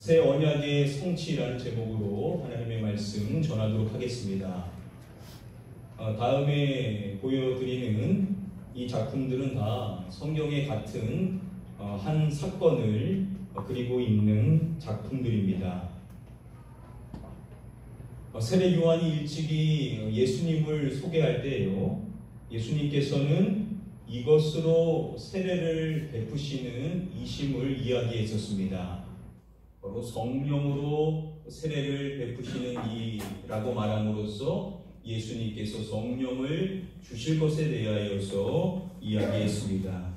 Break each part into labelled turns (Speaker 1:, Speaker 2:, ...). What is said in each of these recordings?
Speaker 1: 새 언약의 성취라는 제목으로 하나님의 말씀 전하도록 하겠습니다. 다음에 보여드리는 이 작품들은 다 성경에 같은 한 사건을 그리고 있는 작품들입니다. 세례 요한이 일찍이 예수님을 소개할 때요, 예수님께서는 이것으로 세례를 베푸시는 이심을 이야기했었습니다. 바로 성령으로 세례를 베푸시는 이라고 말함으로써 예수님께서 성령을 주실 것에 대하여서 이야기했습니다.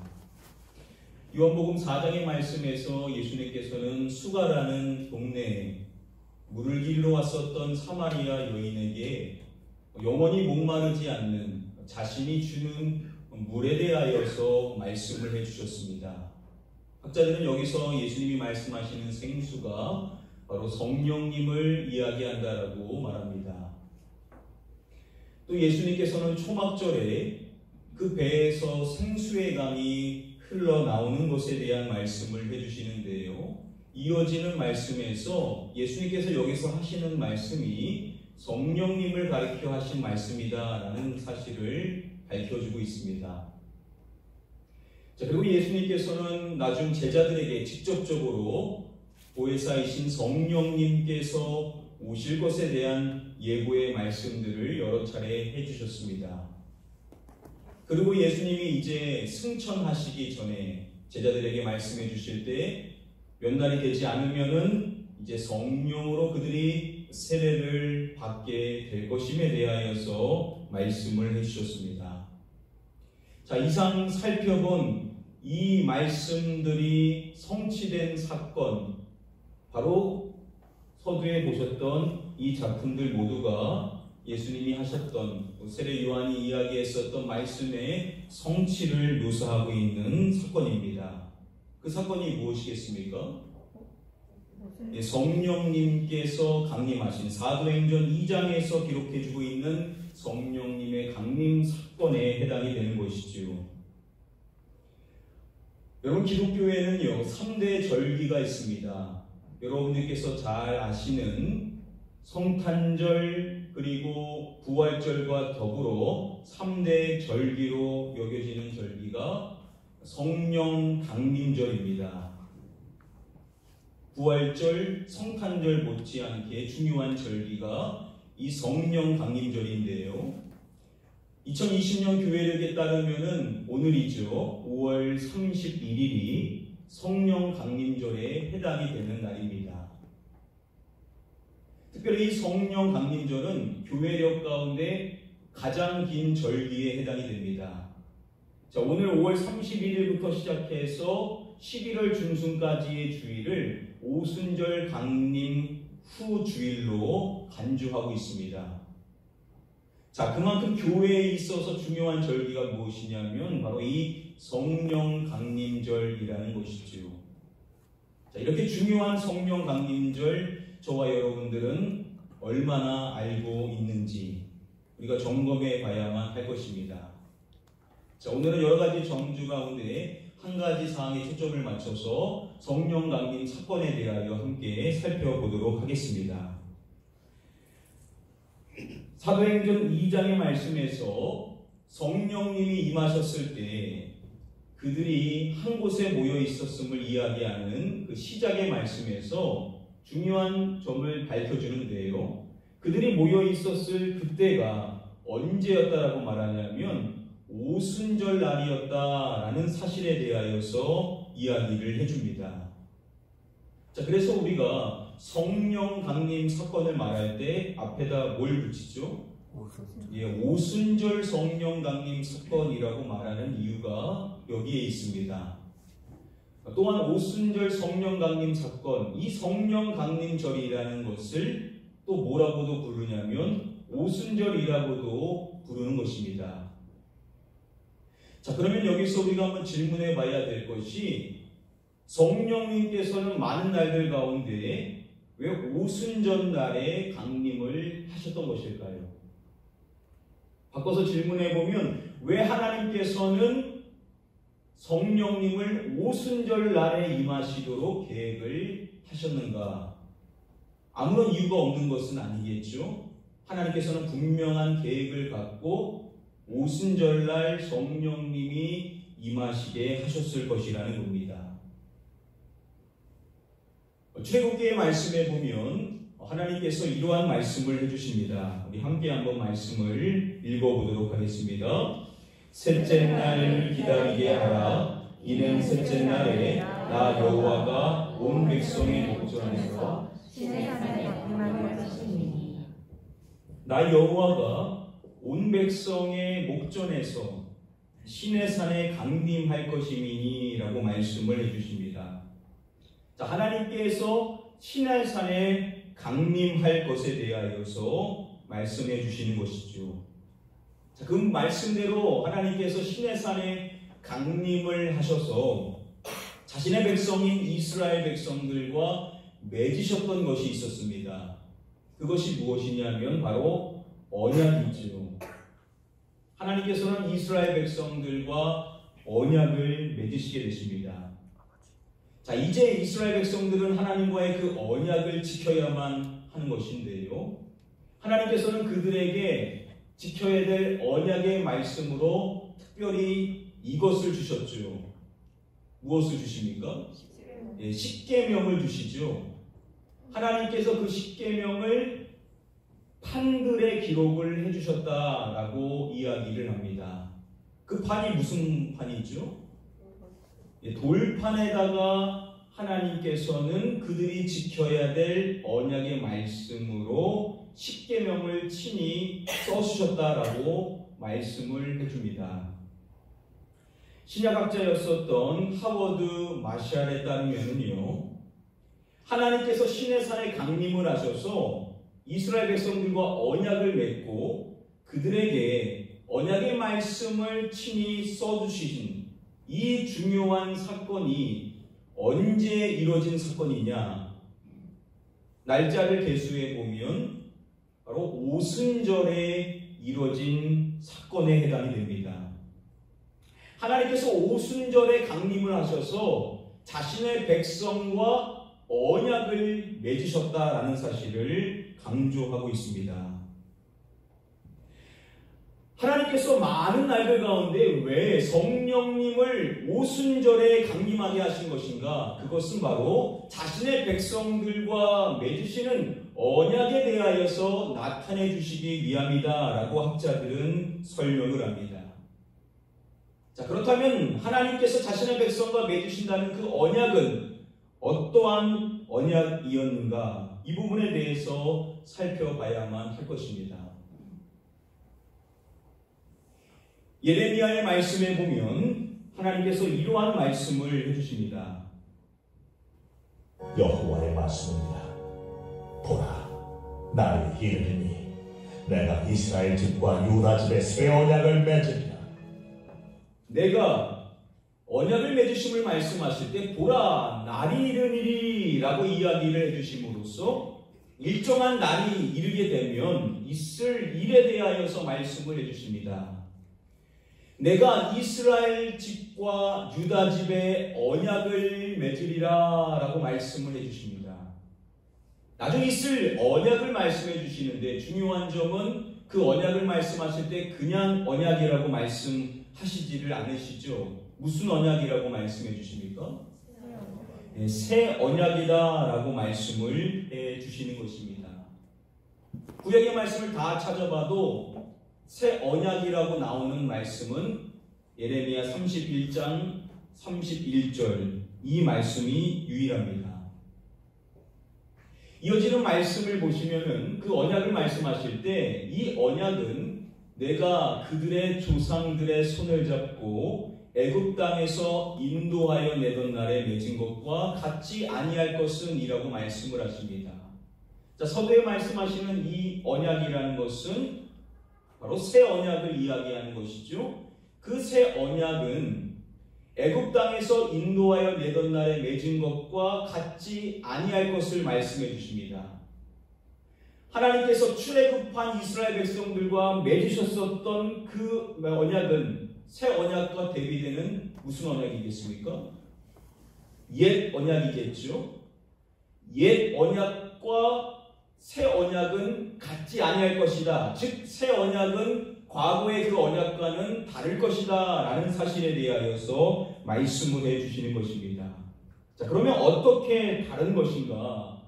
Speaker 1: 요한복음 4장의 말씀에서 예수님께서는 수가라는 동네에 물을 길러 왔었던 사마리아 여인에게 영원히 목마르지 않는 자신이 주는 물에 대하여서 말씀을 해주셨습니다. 학자들은 여기서 예수님이 말씀하시는 생수가 바로 성령님을 이야기한다라고 말합니다. 또 예수님께서는 초막절에 그 배에서 생수의 강이 흘러나오는 것에 대한 말씀을 해주시는데요, 이어지는 말씀에서 예수님께서 여기서 하시는 말씀이 성령님을 가리켜 하신 말씀이다라는 사실을 밝혀주고 있습니다. 그리고 예수님께서는 나중 제자들에게 직접적으로 보혜사이신 성령님께서 오실 것에 대한 예고의 말씀들을 여러 차례 해주셨습니다. 그리고 예수님이 이제 승천하시기 전에 제자들에게 말씀해 주실 때 몇 날이 되지 않으면은 이제 성령으로 그들이 세례를 받게 될 것임에 대하여서 말씀을 해주셨습니다. 자, 이상 살펴본 이 말씀들이 성취된 사건, 바로 서두에 보셨던 이 작품들 모두가 예수님이 하셨던, 세례 요한이 이야기했었던 말씀의 성취를 묘사하고 있는 사건입니다. 그 사건이 무엇이겠습니까? 성령님께서 강림하신 사도행전 2장에서 기록해주고 있는 성령님의 강림 사건에 해당이 되는 것이죠. 여러분, 기독교에는요 3대 절기가 있습니다. 여러분들께서 잘 아시는 성탄절 그리고 부활절과 더불어 3대 절기로 여겨지는 절기가 성령 강림절입니다. 부활절, 성탄절 못지않게 중요한 절기가 이 성령 강림절인데요, 2020년 교회력에 따르면은 오늘이죠. 5월 31일이 성령 강림절에 해당이 되는 날입니다. 특별히 이 성령 강림절은 교회력 가운데 가장 긴 절기에 해당이 됩니다. 자, 오늘 5월 31일부터 시작해서 11월 중순까지의 주일을 오순절 강림 후 주일로 간주하고 있습니다. 자, 그만큼 교회에 있어서 중요한 절기가 무엇이냐면 바로 이 성령 강림절이라는 것이죠. 자, 이렇게 중요한 성령 강림절, 저와 여러분들은 얼마나 알고 있는지 우리가 점검해 봐야만 할 것입니다. 자, 오늘은 여러 가지 정주 가운데 한 가지 사항에 초점을 맞춰서 성령 강림 사건에 대하여 함께 살펴보도록 하겠습니다. 사도행전 2장의 말씀에서 성령님이 임하셨을 때 그들이 한 곳에 모여 있었음을 이야기하는 그 시작의 말씀에서 중요한 점을 밝혀주는데요, 그들이 모여 있었을 그때가 언제였다라고 말하냐면 오순절 날이었다라는 사실에 대하여서 이야기를 해줍니다. 자, 그래서 우리가 성령 강림 사건을 말할 때 앞에다 뭘 붙이죠? 오순절 성령 강림 사건이라고 말하는 이유가 여기에 있습니다. 또한 오순절 성령 강림 사건, 이 성령 강림절이라는 것을 또 뭐라고도 부르냐면 오순절이라고도 부르는 것입니다. 자, 그러면 여기서 우리가 한번 질문해 봐야 될 것이, 성령님께서는 많은 날들 가운데 왜 오순절 날에 강림을 하셨던 것일까요? 바꿔서 질문해 보면, 왜 하나님께서는 성령님을 오순절 날에 임하시도록 계획을 하셨는가? 아무런 이유가 없는 것은 아니겠죠. 하나님께서는 분명한 계획을 갖고 오순절날 성령님이 임하시게 하셨을 것이라는 겁니다. 출애굽기의 말씀에 보면 하나님께서 이러한 말씀을 해주십니다. 우리 함께 한번 말씀을 읽어보도록 하겠습니다. 셋째 날을 기다리게 하라. 이는 셋째 날에 나 여호와가 온 백성의 목전에서
Speaker 2: 시내산에 강림할 것이니.
Speaker 1: 나 여호와가 온 백성의 목전에서 시내산에 강림할 것이니 라고 말씀을 해주십니다. 자, 하나님께서 시내산에 강림할 것에 대하여서 말씀해 주시는 것이죠. 자, 그 말씀대로 하나님께서 시내산에 강림을 하셔서 자신의 백성인 이스라엘 백성들과 맺으셨던 것이 있었습니다. 그것이 무엇이냐면 바로 언약이죠. 하나님께서는 이스라엘 백성들과 언약을 맺으시게 되십니다. 자, 이제 이스라엘 백성들은 하나님과의 그 언약을 지켜야만 하는 것인데요. 하나님께서는 그들에게 지켜야 될 언약의 말씀으로 특별히 이것을 주셨죠. 무엇을 주십니까? 십계명을 주시죠. 하나님께서 그 십계명을 판들에 기록을 해주셨다라고 이야기를 합니다. 그 판이 무슨 판이죠? 돌판에다가 하나님께서는 그들이 지켜야 될 언약의 말씀으로 십계명을 친히 써주셨다라고 말씀을 해줍니다. 신약학자였었던 하워드 마샬에 따르면요, 하나님께서 시내산에 강림을 하셔서 이스라엘 백성들과 언약을 맺고 그들에게 언약의 말씀을 친히 써주신 이 중요한 사건이 언제 이루어진 사건이냐? 날짜를 계수해 보면 바로 오순절에 이루어진 사건에 해당이 됩니다. 하나님께서 오순절에 강림을 하셔서 자신의 백성과 언약을 맺으셨다라는 사실을 강조하고 있습니다. 하나님께서 많은 날들 가운데 왜 성령님을 오순절에 강림하게 하신 것인가? 그것은 바로 자신의 백성들과 맺으시는 언약에 대하여서 나타내 주시기 위함이다라고 학자들은 설명을 합니다. 자, 그렇다면 하나님께서 자신의 백성과 맺으신다는 그 언약은 어떠한 언약이었는가? 이 부분에 대해서 살펴봐야만 할 것입니다. 예레미야의 말씀에 보면 하나님께서 이러한 말씀을 해주십니다.
Speaker 3: 여호와의 말씀입니다. 보라, 날이 이르리니 내가 이스라엘 집과 유다 집에 새 언약을 맺으리라.
Speaker 1: 내가 언약을 맺으심을 말씀하실 때 보라, 날이 이르리니 라고 이야기를 해주심으로써 일정한 날이 이르게 되면 있을 일에 대하여서 말씀을 해주십니다. 내가 이스라엘 집과 유다 집에 언약을 맺으리라 라고 말씀을 해주십니다. 나중에 있을 언약을 말씀해 주시는데 중요한 점은 그 언약을 말씀하실 때 그냥 언약이라고 말씀하시지를 않으시죠. 무슨 언약이라고 말씀해 주십니까? 네, 새 언약이다 라고 말씀을 해 주시는 것입니다. 구약의 말씀을 다 찾아봐도 새 언약이라고 나오는 말씀은 예레미야 31장 31절 이 말씀이 유일합니다. 이어지는 말씀을 보시면은 그 언약을 말씀하실 때 이 언약은 내가 그들의 조상들의 손을 잡고 애굽 땅에서 인도하여 내던 날에 맺은 것과 같지 아니할 것은 이라고 말씀을 하십니다. 자, 서두에 말씀하시는 이 언약이라는 것은 바로 새 언약을 이야기하는 것이죠. 그 새 언약은 애굽 땅에서 인도하여 내던 날에 맺은 것과 같지 아니할 것을 말씀해 주십니다. 하나님께서 출애굽한 이스라엘 백성들과 맺으셨었던 그 언약은 새 언약과 대비되는 무슨 언약이겠습니까? 옛 언약이겠죠. 옛 언약과 새 언약은 같지 아니할 것이다. 즉 새 언약은 과거의 그 언약과는 다를 것이다 라는 사실에 대하여서 말씀을 해주시는 것입니다. 자, 그러면 어떻게 다른 것인가?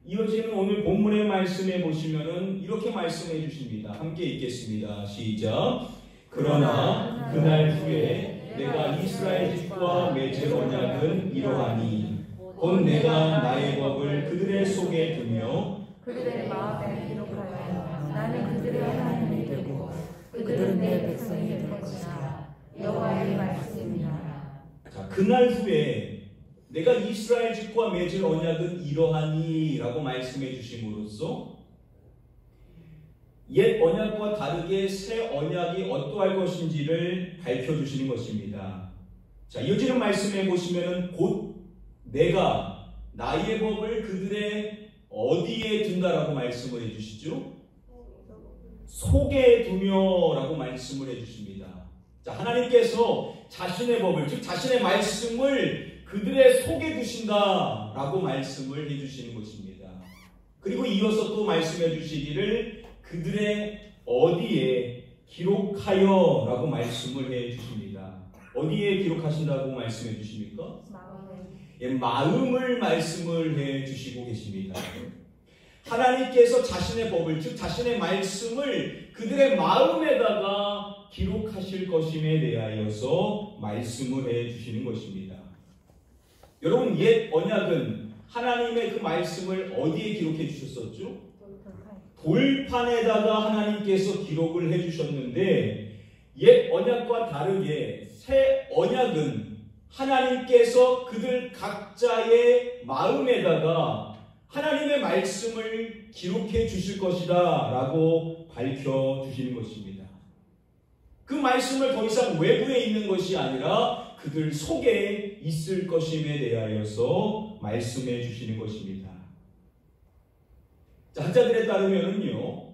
Speaker 1: 이어지는 오늘 본문의 말씀에 보시면은 이렇게 말씀해 주십니다. 함께 읽겠습니다. 시작. 그러나 그날 후에 내가 이스라엘 집과 맺을 언약은 이러하니 곧 내가 나의 법을 그들의 속에 두며
Speaker 2: 그들의 마음에 기록하여 나는 그들의 하나님이 되고 그들은 내 백성이 될 것이다. 여호와의 말씀이라.
Speaker 1: 자, 그날 후에 내가 이스라엘 집과 맺을 언약은 이러하니 라고 말씀해 주심으로써 옛 언약과 다르게 새 언약이 어떠할 것인지를 밝혀주시는 것입니다. 자, 이어지는 말씀에 보시면은 곧 내가 나의 법을 그들의 어디에 둔다라고 말씀을 해주시죠? 속에 두며라고 말씀을 해주십니다. 자, 하나님께서 자신의 법을, 즉 자신의 말씀을 그들의 속에 두신다라고 말씀을 해주시는 것입니다. 그리고 이어서 또 말씀해 주시기를 그들의 어디에 기록하여라고 말씀을 해주십니다. 어디에 기록하신다고 말씀해 주십니까? 예, 마음을 말씀을 해주시고 계십니다. 하나님께서 자신의 법을, 즉 자신의 말씀을 그들의 마음에다가 기록하실 것임에 대하여서 말씀을 해주시는 것입니다. 여러분, 옛 언약은 하나님의 그 말씀을 어디에 기록해 주셨었죠? 돌판에다가 하나님께서 기록을 해주셨는데 옛 언약과 다르게 새 언약은 하나님께서 그들 각자의 마음에다가 하나님의 말씀을 기록해 주실 것이다 라고 밝혀주시는 것입니다. 그 말씀을 더 이상 외부에 있는 것이 아니라 그들 속에 있을 것임에 대하여서 말씀해 주시는 것입니다. 자, 학자들에 따르면은요,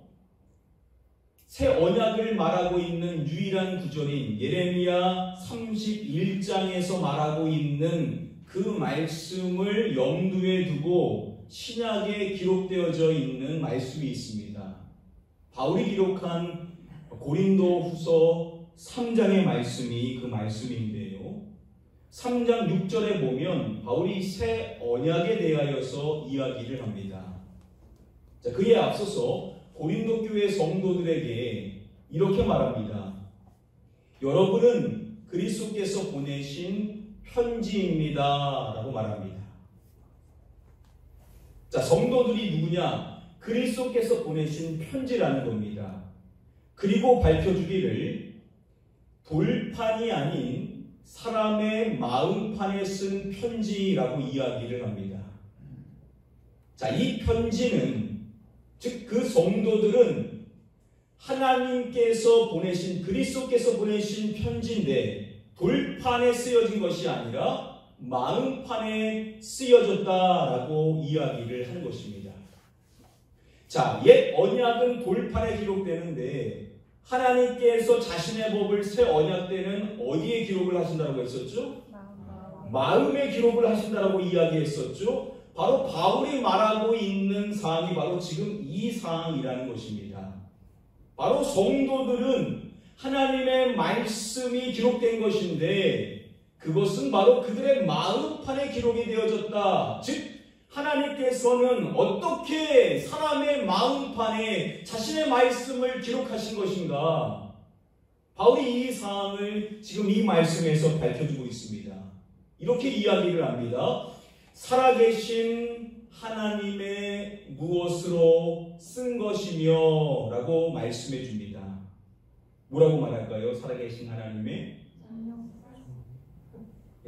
Speaker 1: 새 언약을 말하고 있는 유일한 구절인 예레미야 31장에서 말하고 있는 그 말씀을 염두에 두고 신약에 기록되어져 있는 말씀이 있습니다. 바울이 기록한 고린도후서 3장의 말씀이 그 말씀인데요. 3장 6절에 보면 바울이 새 언약에 대하여서 이야기를 합니다. 자, 그에 앞서서 고린도 교회 성도들에게 이렇게 말합니다. 여러분은 그리스도께서 보내신 편지입니다 라고 말합니다. 자, 성도들이 누구냐? 그리스도께서 보내신 편지라는 겁니다. 그리고 밝혀주기를 돌판이 아닌 사람의 마음판에 쓴 편지라고 이야기를 합니다. 자, 이 편지는, 즉 그 성도들은 하나님께서 보내신, 그리스도께서 보내신 편지인데 돌판에 쓰여진 것이 아니라 마음판에 쓰여졌다라고 이야기를 하는 것입니다. 자, 옛 언약은 돌판에 기록되는데 하나님께서 자신의 법을 새 언약 때는 어디에 기록을 하신다고 했었죠? 마음에 기록을 하신다라고 이야기했었죠. 바로 바울이 말하고 있는 사항이 바로 지금 이 사항이라는 것입니다. 바로 성도들은 하나님의 말씀이 기록된 것인데 그것은 바로 그들의 마음판에 기록이 되어졌다. 즉 하나님께서는 어떻게 사람의 마음판에 자신의 말씀을 기록하신 것인가? 바울이 이 사항을 지금 이 말씀에서 밝혀주고 있습니다. 이렇게 이야기를 합니다. 살아계신 하나님의 무엇으로 쓴 것이며 라고 말씀해 줍니다. 뭐라고 말할까요? 살아계신 하나님의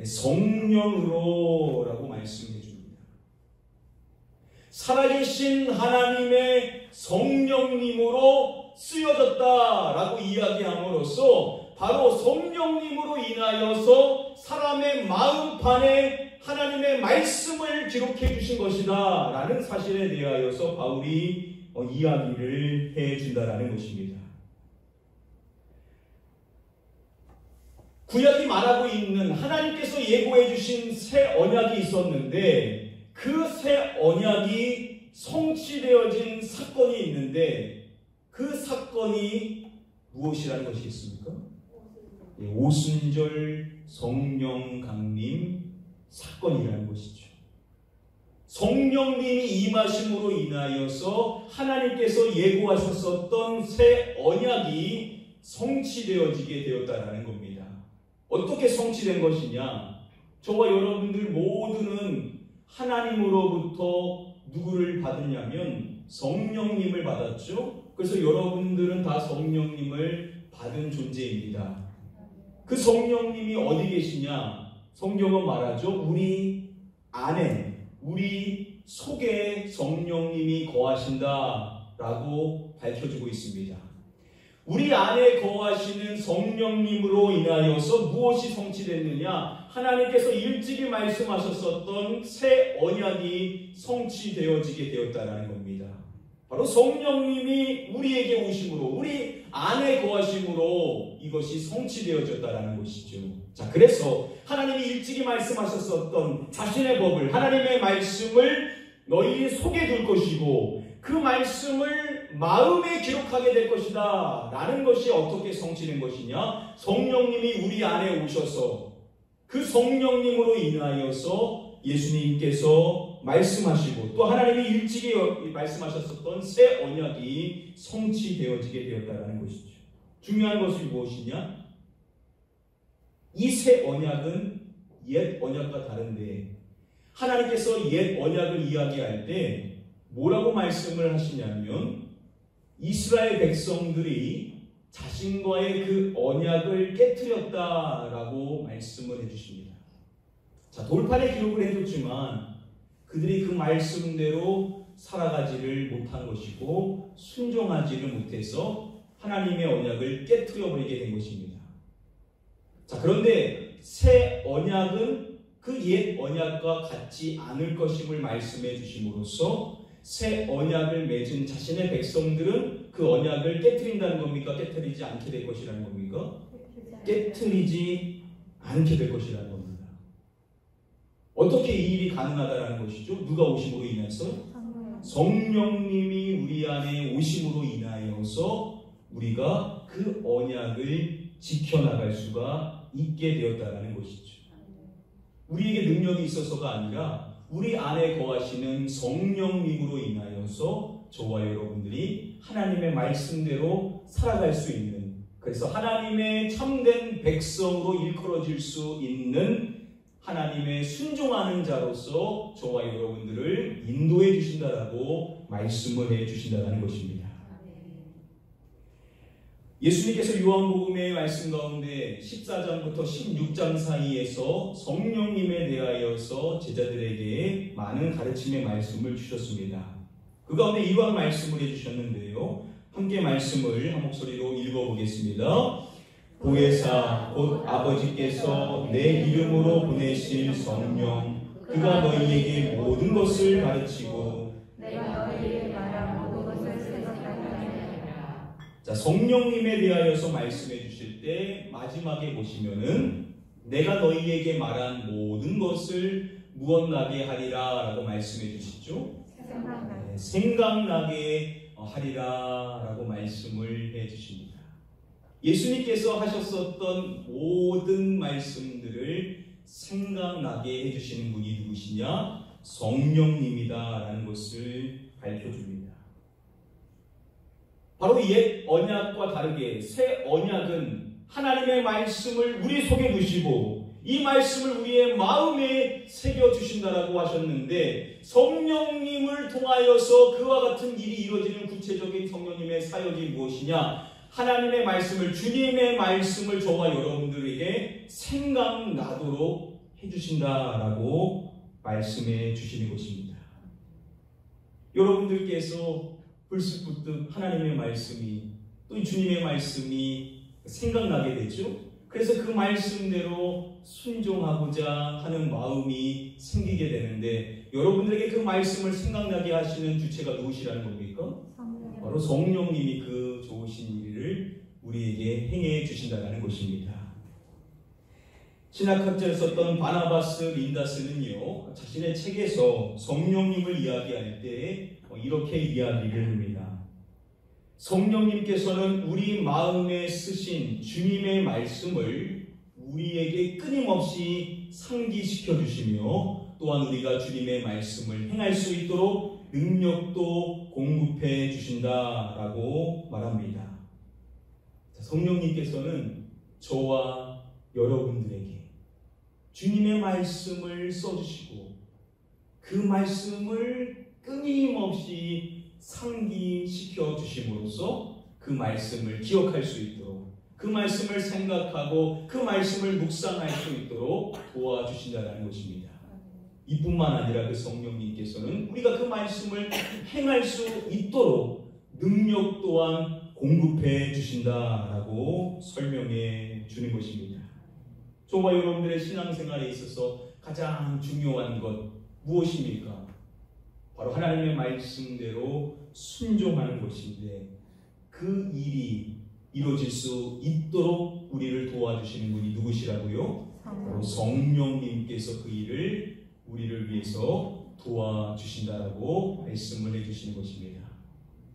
Speaker 1: 성령으로 라고 말씀해 줍니다. 살아계신 하나님의 성령님으로 쓰여졌다라고 이야기함으로써 바로 성령님으로 인하여서 사람의 마음판에 하나님의 말씀을 기록해 주신 것이다 라는 사실에 대하여서 바울이 이야기를 해준다라는 것입니다. 구약이 말하고 있는 하나님께서 예고해 주신 새 언약이 있었는데 그 새 언약이 성취되어진 사건이 있는데 그 사건이 무엇이라는 것이 있습니까? 오순절 성령 강림 사건이라는 것이죠. 성령님이 임하심으로 인하여서 하나님께서 예고하셨었던 새 언약이 성취되어지게 되었다라는 겁니다. 어떻게 성취된 것이냐? 저와 여러분들 모두는 하나님으로부터 누구를 받았냐면 성령님을 받았죠. 그래서 여러분들은 다 성령님을 받은 존재입니다. 그 성령님이 어디 계시냐? 성경은 말하죠. 우리 안에, 우리 속에 성령님이 거하신다라고 밝혀주고 있습니다. 우리 안에 거하시는 성령님으로 인하여서 무엇이 성취됐느냐? 하나님께서 일찍이 말씀하셨었던 새 언약이 성취되어지게 되었다는 겁니다. 바로 성령님이 우리에게 오심으로, 우리 안에 거하심으로 이것이 성취되어졌다는 것이죠. 자, 그래서 하나님이 일찍이 말씀하셨었던 자신의 법을, 하나님의 말씀을 너희 속에 둘 것이고 그 말씀을 마음에 기록하게 될 것이다 라는 것이 어떻게 성취된 것이냐? 성령님이 우리 안에 오셔서 그 성령님으로 인하여서 예수님께서 말씀하시고 또 하나님이 일찍이 말씀하셨었던 새 언약이 성취되어지게 되었다는 것이죠. 중요한 것이 무엇이냐? 이 새 언약은 옛 언약과 다른데 하나님께서 옛 언약을 이야기할 때 뭐라고 말씀을 하시냐면 이스라엘 백성들이 자신과의 그 언약을 깨트렸다라고 말씀을 해주십니다. 자, 돌판에 기록을 해줬지만 그들이 그 말씀대로 살아가지를 못한 것이고 순종하지를 못해서 하나님의 언약을 깨트려버리게 된 것입니다. 자, 그런데 새 언약은 그 옛 언약과 같지 않을 것임을 말씀해 주심으로써 새 언약을 맺은 자신의 백성들은 그 언약을 깨트린다는 겁니까? 깨트리지 않게 될 것이라는 겁니까? 깨트리지 않게 될 것이라는 겁니다. 어떻게 이 일이 가능하다는 것이죠? 누가 오심으로 인해서? 성령님이 우리 안에 오심으로 인하여서 우리가 그 언약을 지켜나갈 수가 있게 되었다는 것이죠. 우리에게 능력이 있어서가 아니라 우리 안에 거하시는 성령님으로 인하여서 저와 여러분들이 하나님의 말씀대로 살아갈 수 있는, 그래서 하나님의 참된 백성으로 일컬어질 수 있는 하나님의 순종하는 자로서 저와 여러분들을 인도해 주신다라고 말씀을 해 주신다는 것입니다. 예수님께서 요한복음의 말씀 가운데 14장부터 16장 사이에서 성령님에 대하여서 제자들에게 많은 가르침의 말씀을 주셨습니다. 그 가운데 이러한 말씀을 해주셨는데요. 함께 말씀을 한 목소리로 읽어보겠습니다. 보혜사 곧 아버지께서 내 이름으로 보내실 성령 그가 너희에게 모든 것을 가르치고
Speaker 2: 내가 너희에게 말한 모든 것을 생각하게 하리라.
Speaker 1: 자, 성령님에 대하여서 말씀해 주실 때 마지막에 보시면은 내가 너희에게 말한 모든 것을 무엇나게 하리라 라고 말씀해 주시죠. 생각나게 하리라 라고 말씀을 해 주십니다. 예수님께서 하셨었던 모든 말씀들을 생각나게 해주시는 분이 누구시냐? 성령님이다 라는 것을 밝혀줍니다. 바로 옛 언약과 다르게 새 언약은 하나님의 말씀을 우리 속에 두시고 이 말씀을 우리의 마음에 새겨주신다라고 하셨는데 성령님을 통하여서 그와 같은 일이 이루어지는 구체적인 성령님의 사역이 무엇이냐? 하나님의 말씀을, 주님의 말씀을 저와 여러분들에게 생각나도록 해주신다라고 말씀해 주시는 것입니다. 여러분들께서 불쑥불쑥 하나님의 말씀이 또 주님의 말씀이 생각나게 되죠. 그래서 그 말씀대로 순종하고자 하는 마음이 생기게 되는데 여러분들에게 그 말씀을 생각나게 하시는 주체가 누구시라는 겁니까? 바로 성령님이 그 좋으신 일을 우리에게 행해 주신다는 것입니다. 신학학자를 썼던 바나바스 린다스는요, 자신의 책에서 성령님을 이야기할 때 이렇게 이야기를 합니다. 성령님께서는 우리 마음에 쓰신 주님의 말씀을 우리에게 끊임없이 상기시켜 주시며 또한 우리가 주님의 말씀을 행할 수 있도록 능력도 공급해 주신다라고 말합니다. 성령님께서는 저와 여러분들에게 주님의 말씀을 써주시고 그 말씀을 끊임없이 상기시켜 주심으로써 그 말씀을 기억할 수 있도록 그 말씀을 생각하고 그 말씀을 묵상할 수 있도록 도와주신다는 것입니다. 이뿐만 아니라 그 성령님께서는 우리가 그 말씀을 행할 수 있도록 능력 또한 공급해 주신다라고 설명해 주는 것입니다. 저와 여러분들의 신앙생활에 있어서 가장 중요한 것 무엇입니까? 바로 하나님의 말씀대로 순종하는 것인데 그 일이 이루어질 수 있도록 우리를 도와주시는 분이 누구시라고요? 바로 성령님께서 그 일을 우리를 위해서 도와주신다라고 말씀을 해주시는 것입니다.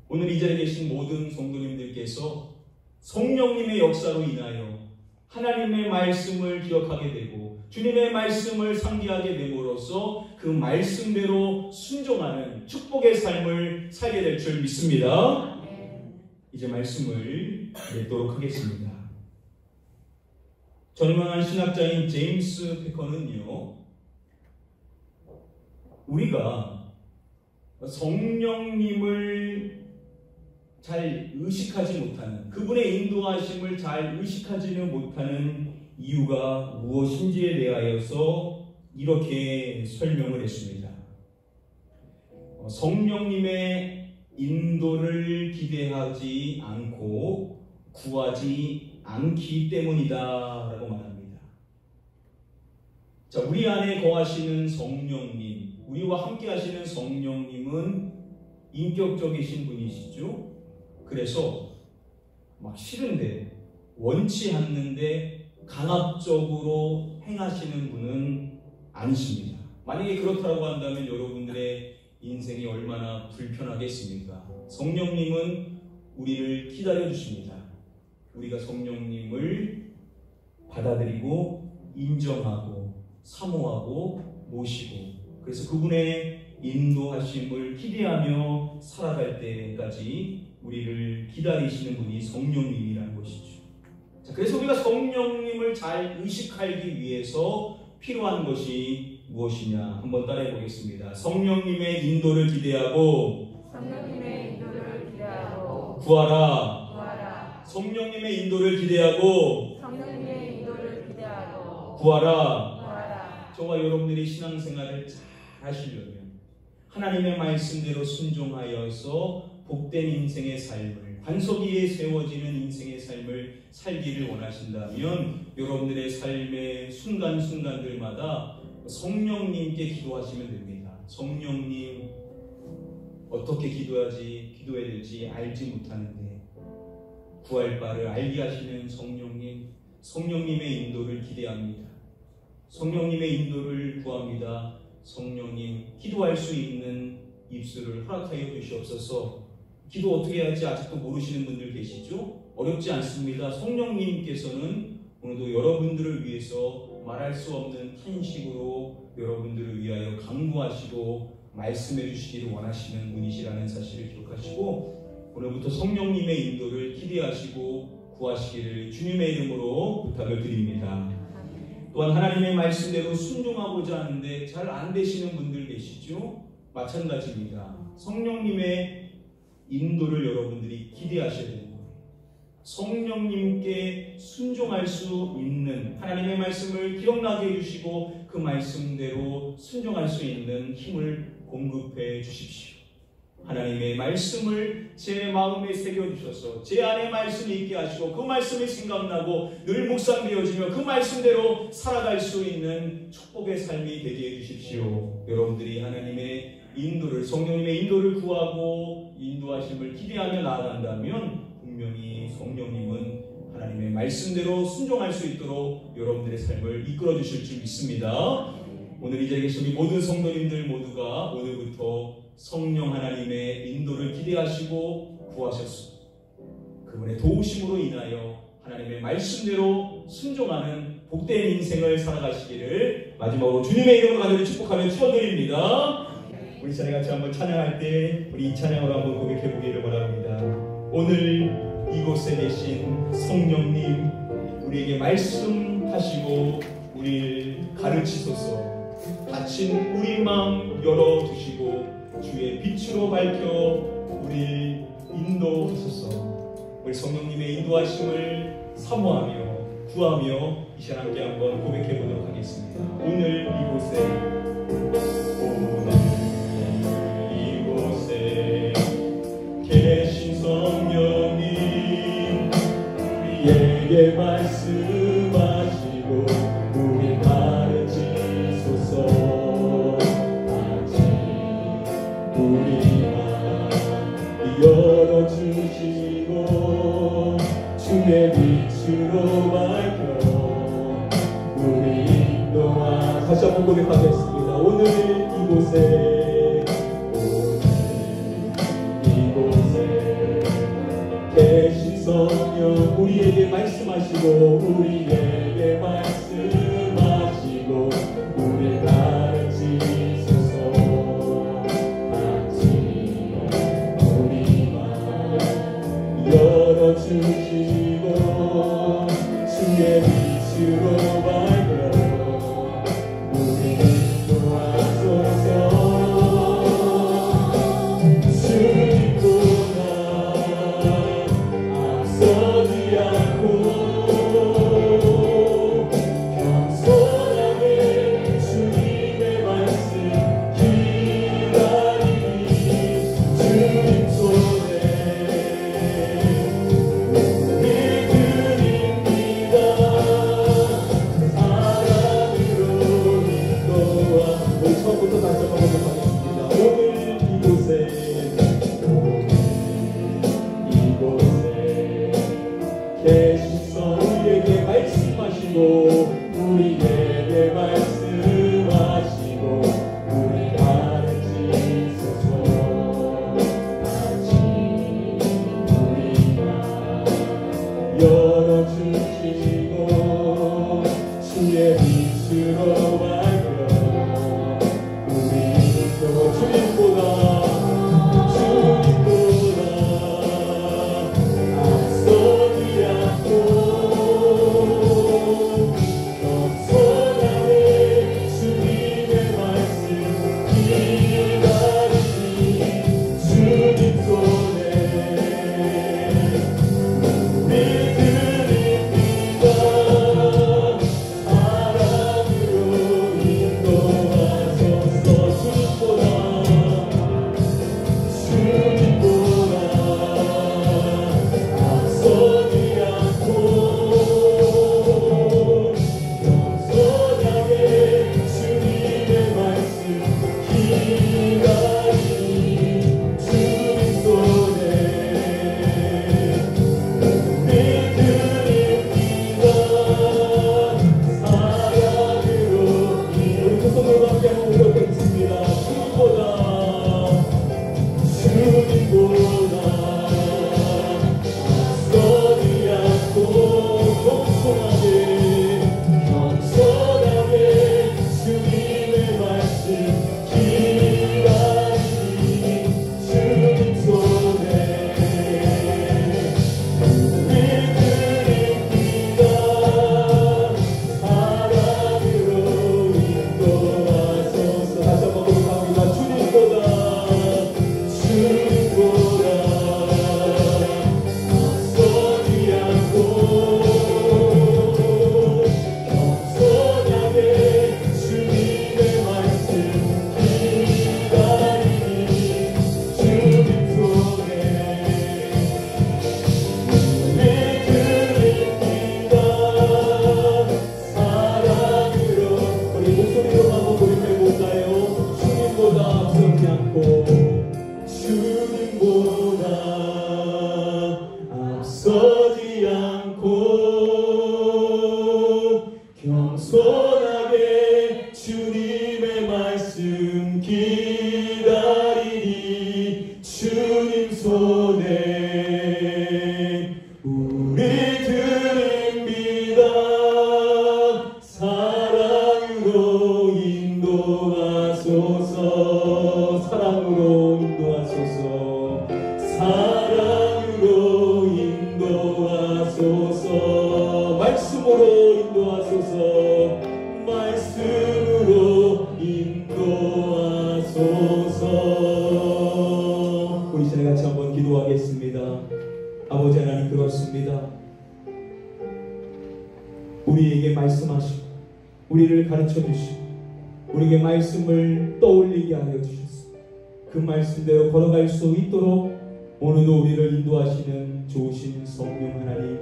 Speaker 1: 오늘 이 자리에 계신 모든 성도님들께서 성령님의 역사로 인하여 하나님의 말씀을 기억하게 되고 주님의 말씀을 상기하게 됨으로써 그 말씀대로 순종하는 축복의 삶을 살게 될 줄 믿습니다. 이제 말씀을 읽도록 하겠습니다. 전유명한 신학자인 제임스 패커는요, 우리가 성령님을 잘 의식하지 못하는, 그분의 인도하심을 잘 의식하지는 못하는 이유가 무엇인지에 대하여서 이렇게 설명을 했습니다. 성령님의 인도를 기대하지 않고 구하지 않기 때문이다 라고 말합니다. 자, 우리 안에 거하시는 성령님, 우리와 함께 하시는 성령님은 인격적이신 분이시죠. 그래서 막 싫은데 원치 않는데 강압적으로 행하시는 분은 아니십니다. 만약에 그렇다고 한다면 여러분들의 인생이 얼마나 불편하겠습니까? 성령님은 우리를 기다려 주십니다. 우리가 성령님을 받아들이고 인정하고 사모하고 모시고 그래서 그분의 인도하심을 기대하며 살아갈 때까지 우리를 기다리시는 분이 성령님이라는 것이죠. 자, 그래서 우리가 성령님을 잘 의식하기 위해서 필요한 것이 무엇이냐 한번 따라해 보겠습니다. 성령님의 인도를 기대하고 구하라. 성령님의 인도를 기대하고 구하라. 저와 여러분들이 신앙생활을 잘 하시려면 하나님의 말씀대로 순종하여서 복된 인생의 삶을, 반석 위에 세워지는 인생의 삶을 살기를 원하신다면 여러분들의 삶의 순간순간들마다 성령님께 기도하시면 됩니다. 성령님, 어떻게 기도해야 될지 알지 못하는데 구할 바를 알게 하시는 성령님, 성령님의 인도를 기대합니다. 성령님의 인도를 구합니다. 성령님, 기도할 수 있는 입술을 허락하여 주시옵소서. 기도 어떻게 해야 할지 아직도 모르시는 분들 계시죠? 어렵지 않습니다. 성령님께서는 오늘도 여러분들을 위해서 말할 수 없는 탄식으로 여러분들을 위하여 강구하시고 말씀해 주시기를 원하시는 분이시라는 사실을 기억하시고 오늘부터 성령님의 인도를 기대하시고 구하시기를 주님의 이름으로 부탁을 드립니다. 또한 하나님의 말씀대로 순종하고자 하는데 잘 안 되시는 분들 계시죠? 마찬가지입니다. 성령님의 인도를 여러분들이 기대하셔야 되는 거예요. 성령님께 순종할 수 있는 하나님의 말씀을 기억나게 해주시고 그 말씀대로 순종할 수 있는 힘을 공급해 주십시오. 하나님의 말씀을 제 마음에 새겨주셔서 제 안에 말씀이 있게 하시고 그 말씀이 생각나고 늘 묵상되어지며 그 말씀대로 살아갈 수 있는 축복의 삶이 되게 해주십시오. 여러분들이 하나님의 인도를, 성령님의 인도를 구하고 인도하심을 기대하며 나아간다면 분명히 성령님은 하나님의 말씀대로 순종할 수 있도록 여러분들의 삶을 이끌어 주실 줄 믿습니다. 오늘 이 자리에 계신 우리 모든 성도님들 모두가 오늘부터 성령 하나님의 인도를 기대하시고 구하셨습니다. 그분의 도우심으로 인하여 하나님의 말씀대로 순종하는 복된 인생을 살아가시기를 마지막으로 주님의 이름으로 간절히 축복하며 축원드립니다. 우리 자리 같이 한번 찬양할 때 우리 이 찬양으로 한번 고백해 보기를 바랍니다. 오늘 이곳에 계신 성령님, 우리에게 말씀하시고 우리를 가르치소서. 닫힌 우리 마음 열어두시고 주의 빛으로 밝혀 우리를 인도하소서. 우리 성령님의 인도하심을 사모하며 구하며 이 시간 함께 한번 고백해 보도록 하겠습니다. 오늘 이곳에 계신 성령님, 우리에게 말씀하시고 우리 가르치소서. 우리 마음 열어주시고 주의 빛으로 밝혀 우리 인도하. 다시 한번 고백하겠습니다. 오늘 이곳에 계신 성령, 우리에게 말씀하시고 우리에게 말씀하시고 우리 가르치소서. 우리 마음 열어주시고 주의 빛으로 밝혀 우리 인도하소서. 주님보다 앞서지 않고 겸손하게 주님의 말씀 기다리니 주님 손에 우리 드립니다. 사랑으로 인도하. 우리 처음부터 다시 한번 고백하겠습니다. 오늘 이곳에 계신 우리에게 말씀하시고 우리에게 말씀하시고 우리 가르치소서. 우리 마음 열어주시고 주의 빛으로 밝혀 우리 주님보다 앞서지 않고 겸손하게 주님의 말씀 기다리니 주님 손에 우리 드립니다. 사랑으로 인도하소서. 주님보다 앞서지 않고 겸손하게 주님의 말씀 기다리니 주님 손에 우리 드립니다. 사랑으로. 우리 두 손으로 함께 한번 고백하겠습니다. 주님보다 앞서지 않고 겸손하게 주님의 말씀 기다리니 주님 손에 우리 드립니다. 사랑으로 인도하소서. 다시 한번 고백합니다. 주님보다 앞서지 않고 겸손하게 주님의 말씀 기다리니 주님 손에 우리 드립니다. 사랑으로. 우리 목소리로 한번 고백해볼까요? 주님보다 앞서지 않고 주님보다 앞서지 않고 기도하기 전에 같이 한번 기도하겠습니다. 아버지 하나님, 그렇습니다. 우리에게 말씀하시고 우리를 가르쳐 주시고 우리에게 말씀을 떠올리게 하여 주셨습니다. 그 말씀대로 걸어갈 수 있도록 오늘도 우리를 인도하시는 좋으신 성령 하나님,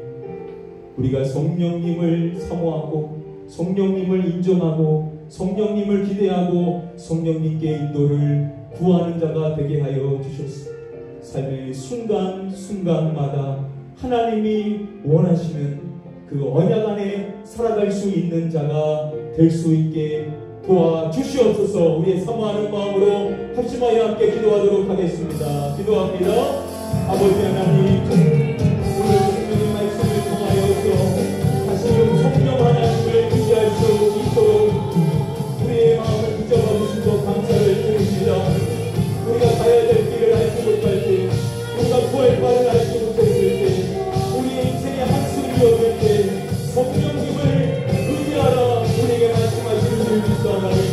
Speaker 1: 우리가 성령님을 사모하고 성령님을 인정하고 성령님을 기대하고 성령님께 인도를 구하는 자가 되게 하여 주셨습니다. 삶의 순간순간마다 하나님이 원하시는 그 언약 안에 살아갈 수 있는 자가 될 수 있게 도와주시옵소서. 우리의 사모하는 마음으로 합심하여 함께 기도하도록 하겠습니다. 기도합니다. 아버지 하나님, 오늘 성령의 말씀을 통하여서 다시 성령 하나님을 의지할 수 있도록 우리의 마음을 붙잡아 주신 것 감사를 드립니다. 우리가 가야 될 길을 알지 못할 때, 우리가 구할 바를 알지 못했을 때, 우리의 인생의 한숨이 얻을 때 성령님을 의지하라. 우리에게 말씀하시는 줄 믿사 하나님,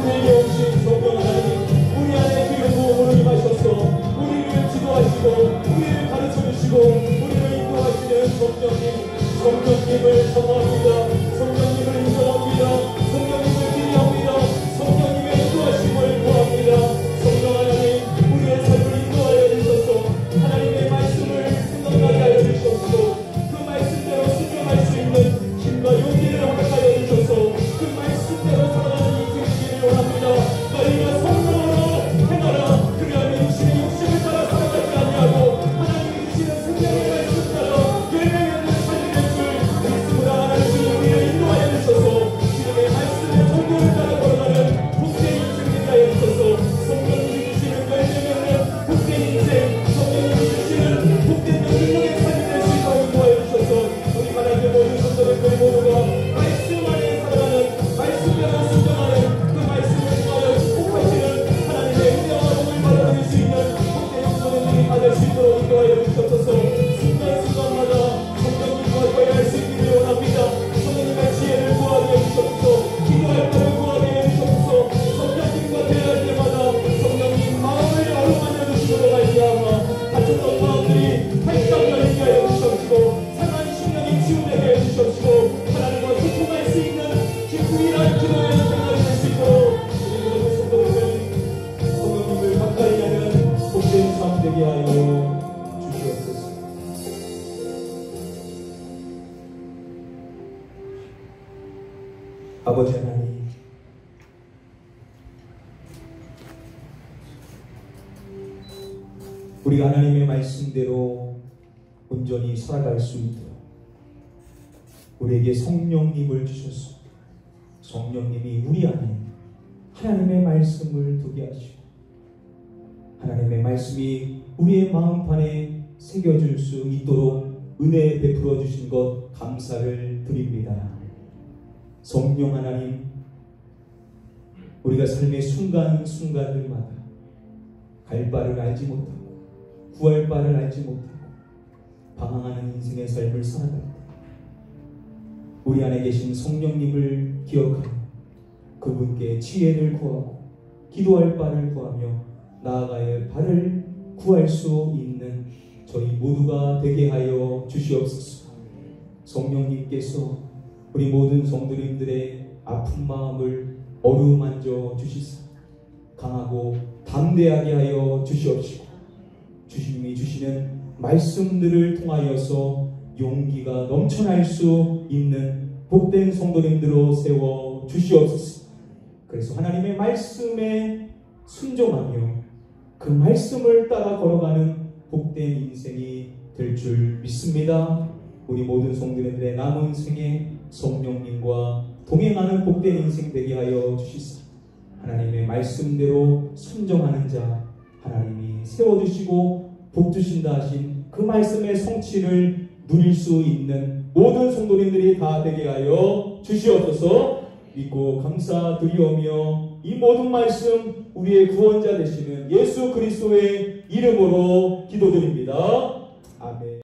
Speaker 1: 우리에게 오신 성령 하나님, 우리 안에 기름 부음으로 임하셔서 우리를 지도하시고 우리를 가르쳐주시고 우리를 인도하시는 성령님을 사모합니다. 성령님을 인정합니다. 성령님을 기대합니다. 성령님의 인도하심을 구합니다. 성령 하나님, 우리의 삶을 인도하여 주셔서 하나님의 말씀을 생각나게 하여 주시옵소서. 그 말씀대로 순종할 수 있는 힘과 용기를 허락하여 주셔서 그 말씀대로 살아가는 인생이기를 원합니다. 너희가 성령으로 행하라. 그리하면 육신의 욕심을 따라 살아가지 아니하고 하나님이 주시는 생명의 말씀 따라 열매 맺는 삶을 믿음으로 하나님 우리를 인도하여 주셔서 주님의 말씀의 정도를 따라 걸어가는 복된 인생이 하여 주셔서 성령님이 주시는 열매 맺는 복된 인생, 성령님이 주시는 복된 능력의 삶이 될 수 있도록 인도하여 주셔서 우리 하나님의 모든 성도들 저희 모두가 말씀 안에 살아가는, 말씀대로 순종하는 그 말씀을 통하여 축복하시는 하나님의 은혜와 복을 받아들일 수 있는 복된 성도들이 받을 수 있도록 인도하여 주셔서 순간순간마다 성령님과 거래할 수 있기를 원합니다. 성령님의 지혜를 구하게 해주셔서 기도할 때를 구하게 해주셔서 성령님과 대화할 때마다 성령님 마음을 어루만져 주시므로 말미암아 다쳤던 마음들이 활짝 열리게 하여 주시옵시고 상한 심령이 치유되게 해주시옵시고 하나님과 소통할 수 있는 기쁘이란 기도의 생활이 될 수 있도록 우리 모든 성도들 성령님을 가까이 하는 복된 삶 되게 하여 주시옵소서. 아버지 하나님, 우리가 하나님의 말씀대로 온전히 살아갈 수 있도록 우리에게 성령님을 주셔서 성령님이 우리 안에 하나님의 말씀을 두게 하시고 하나님의 말씀이 우리의 마음판에 새겨줄 수 있도록 은혜 베풀어 주신 것 감사를 드립니다. 성령 하나님, 우리가 삶의 순간순간들마다 갈 바를 알지 못하고 구할 바를 알지 못하고 방황하는 인생의 삶을 살아갈 때 우리 안에 계신 성령님을 기억하며 그분께 지혜를 구하고 기도할 바를 구하며 나아가야 할 바를 구할 수 있는 저희 모두가 되게 하여 주시옵소서. 성령님께서 우리 모든 성도님들의 아픈 마음을 어루만져 주시사 강하고 담대하게 하여 주시옵시고 주님이 주시는 말씀들을 통하여서 용기가 넘쳐날 수 있는 복된 성도님들로 세워 주시옵소서. 그래서 하나님의 말씀에 순종하며 그 말씀을 따라 걸어가는 복된 인생이 될 줄 믿습니다. 우리 모든 성도님들의 남은 생에 성령님과 동행하는 복된 인생 되게 하여 주시사 하나님의 말씀대로 순종하는 자 하나님이 세워주시고 복 주신다 하신 그 말씀의 성취를 누릴 수 있는 모든 성도님들이 다 되게 하여 주시옵소서. 믿고 감사드리오며 이 모든 말씀 우리의 구원자 되시는 예수 그리스도의 이름으로 기도드립니다. 아멘.